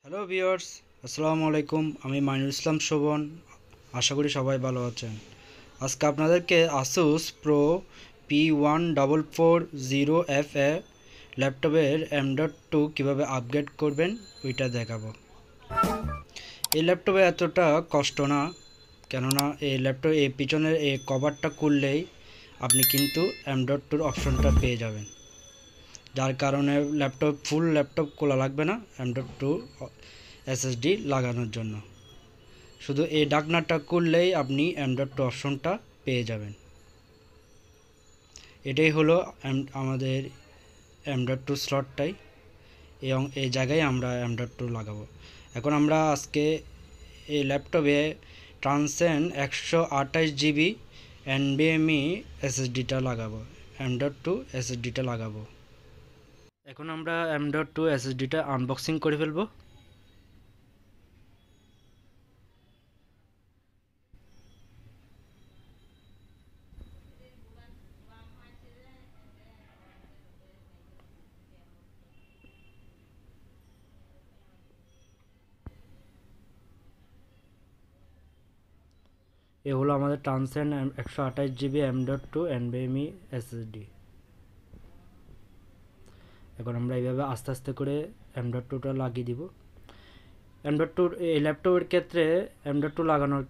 Hello viewers, আসসালামু আলাইকুম। আমি মাইনুল ইসলাম শোভন। আশা করি সবাই ভালো আছেন। আজকে আপনাদেরকে Asus Pro P1440FA ল্যাপটপের M.2 কীভাবে আপগ্রেড করবেন ওইটা দেখাবো। এই ল্যাপটপে এতটা কষ্ট না, কেননা এই ল্যাপটপ এই পিছনের এই কভারটা খুললেই আপনি কিন্তু M.2 অপশনটা পেয়ে যাবেন, যার কারণে ফুল ল্যাপটপ খোলা লাগবে না M.2 SSD লাগানোর জন্য। শুধু এই ঢাকনাটা খুললেই আপনি M.2 অপশনটা পেয়ে যাবেন। এটাই হলো আমাদের M.2 স্লটটাই, এবং এই জায়গায় আমরা M.2 লাগাবো। এখন আমরা আজকে এই ল্যাপটপে ট্রান্সেন 128GB NVMe SSDটা লাগাবো, M.2 SSDটা লাগাবো। এখন আমরা M.2 SSDটা আনবক্সিং করে ফেলবো। এ হলো আমাদের ট্রান্সেন 128GB M.2 NVMe SSD। এখন আমরা এইভাবে আস্তে আস্তে করে M.2টা লাগিয়ে দিব। M.2 এই ল্যাপটপের ক্ষেত্রে M.2 লাগানোর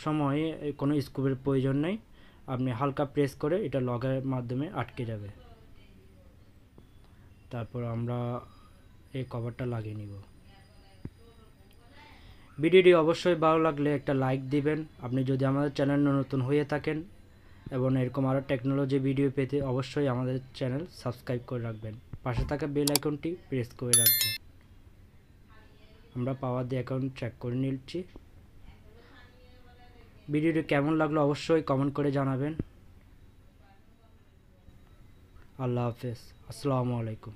সময় কোনো স্ক্রুর প্রয়োজন নেই, আপনি হালকা প্রেস করে এটা লগের মাধ্যমে আটকে যাবে। তারপর আমরা এই কভারটা লাগিয়ে নিব। ভিডিওটি অবশ্যই ভালো লাগলে একটা লাইক দিবেন। আপনি যদি আমাদের চ্যানেল নতুন হয়ে থাকেন এবং এরকম আরও টেকনোলজি ভিডিও পেতে অবশ্যই আমাদের চ্যানেল সাবস্ক্রাইব করে রাখবেন। পাশে থাকা বেল আইকনটি প্রেস করে রাখবেন। আমরা পাওয়ার দিয়ে এখন চেক করে নিচ্ছি। ভিডিওটি কেমন লাগলো অবশ্যই কমেন্ট করে জানাবেন। আল্লাহ হাফেজ, আসসালামু আলাইকুম।